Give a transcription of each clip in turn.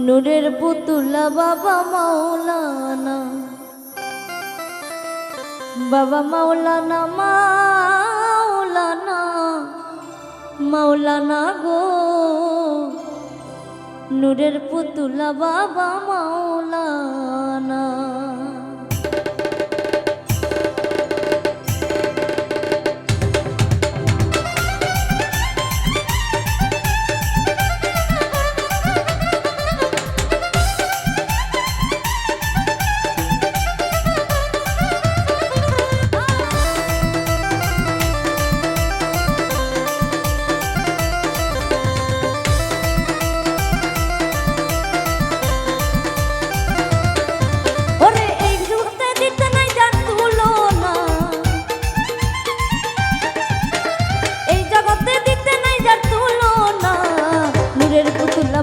নূরের পুতুলা বাবা মাওলানা, বাবা মাওলানা, মাওলানা, মাওলানা গো। নূরের পুতুলা বাবা মাওলানা।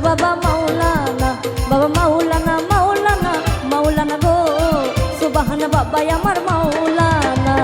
বাবা মাওলানা, বাবা মাওলানা, মাওলানা, মাওলানা গো। সুবহান বাবা আমার মাওলানা।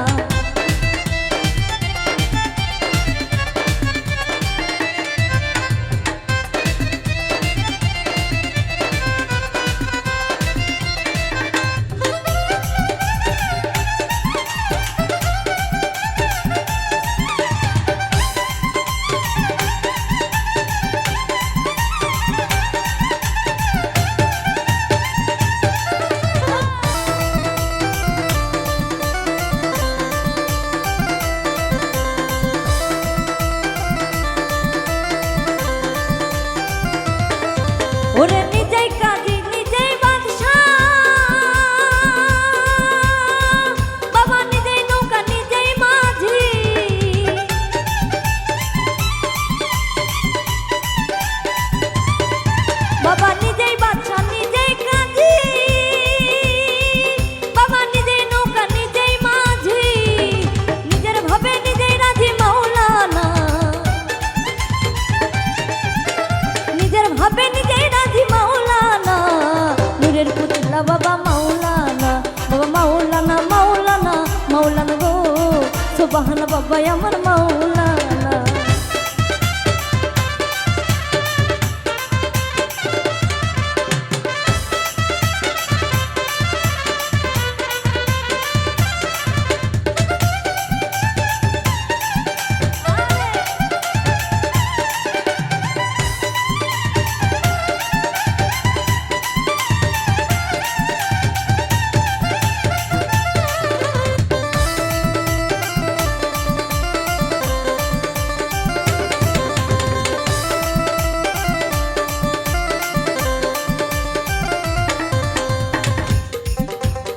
ওরে নিজেই কাজী নিজেই বাদশা, বাবা নিজেই নৌকা নিজেই মাঝি। বাবা নিজেই বাদশা নিজেই কাজী, বাবা নিজেই নৌকা নিজেই মাঝি। নিজের ভাবে নিজেই রাজি মাওলানা, নিজের ভাবে নিজেই মাওলানা। নূরের পুতুলা বাবা মাওলানা, বাবা মাওলানা, মাওলানা, মাওলানা গো। সুবহান বাবা আমার মাওলানা।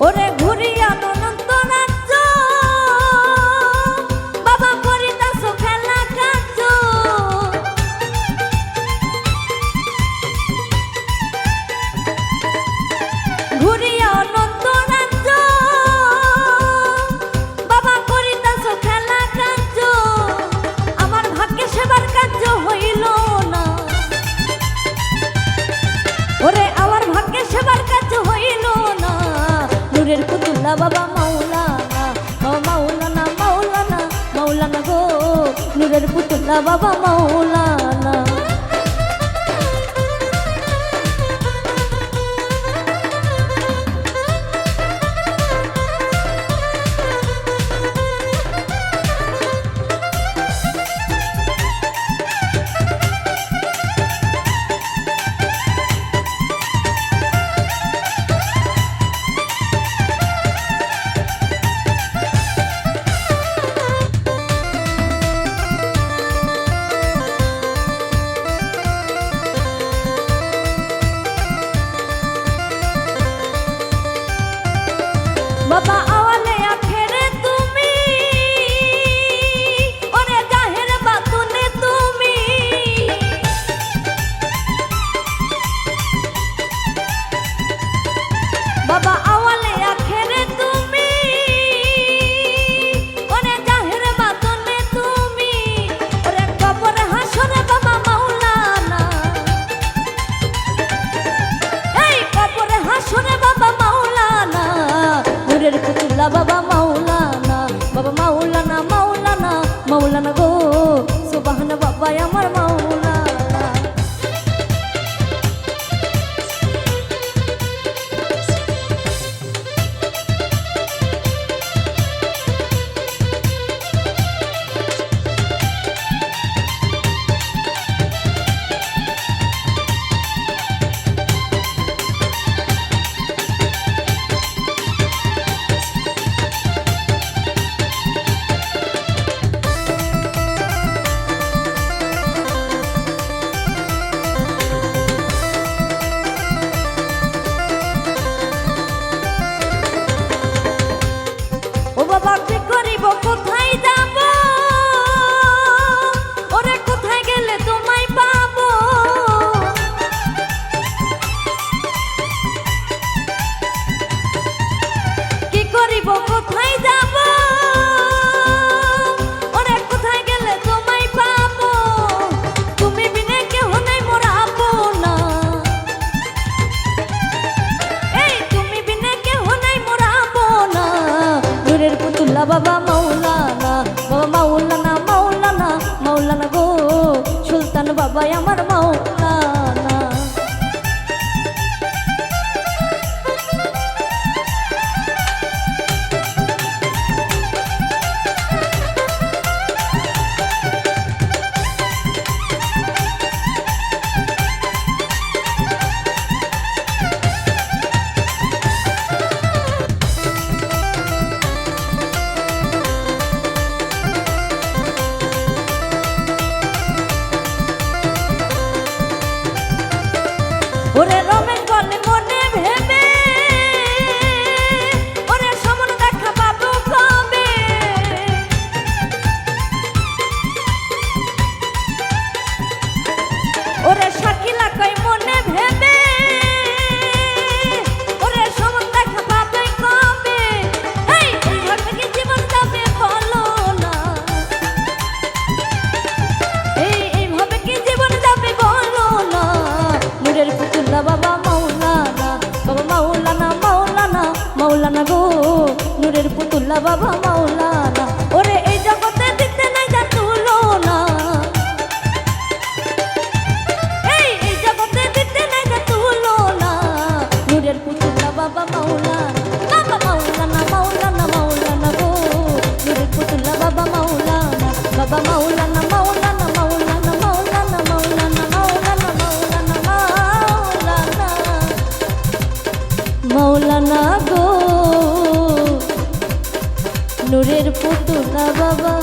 ওরে ঘুরিয়া অনন্ত রাজ্য, বাবা করিতাছ খেলা কাজ। ঘুরিয়া অনন্ত রাজ্য, বাবা করিতাছ খেলা কাজ। আমার ভাগ্যে সেবার কার্য হইল না, ওরে আমার ভাগ্যে সেবার কার্য হইল না। নূরের পুতুলা বাবা মাওলানা, বাবা মাওলানা, মাওলানা, মাওলানা গো। নূরের পুতুলা বাবা মাওলানা। বাবা আওয়ালে আখেরে তুমি, ওরে জাহের বাতুনে তুমি। বাবা আওয়ালে আখেরে তুমি, ওরে জাহের বাতুনে তুমি। ওরে কবরে হাসরে বাবা মাওলানা, এই কবরে হাসরে বাবা মাওলানা। নূরের পুতুলা বাবা মাওলানা, বাবা মাওলানা, মাওলানা, মাওলানা গো। সুবহান বাবা আমার মাওলানা। কোথায় যাব ওরে কোথায় গেলে তোমায় পাবো কি করিব কোথায় যাব ওরে কোথায় গেলে তোমায় পাবো তুমি বিনে কেহ নাই মোর আপনা এই তুমি বিনে কেহ নাই মোর আপনা নূরের পুতুল্লা বাবা মাওলানা মাওলানা গো সুলতান বাবা আমার মাওলানা ওরে রমেশ বলে মনে ভেবে ওরে সমন দেখা পাবো কবে ওরে শাকিলা কই মনে ভেবে ওরে সমন দেখা পাবে কবে এই এইভাবে কি জীবন যাবে বলো না এইভাবে কি জীবন যাবে বলো না নূরের পুতুল্লা বাবা মাওলানা গো নূরের পুতুল্লা বাবা মাওলানা ওরে এই জগতে দিতে নাই যা তুলনা এই জগতে দিতে নাই যা তুলনা নূরের পুতুল্লা বাবা মাওলানা গো নূরের পুতুল্লা বাবা মাওলানা মাওলানা গো নূরের পুতুল্লা বাবা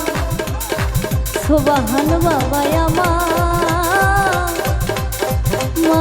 সুবহান বাবা আমার মা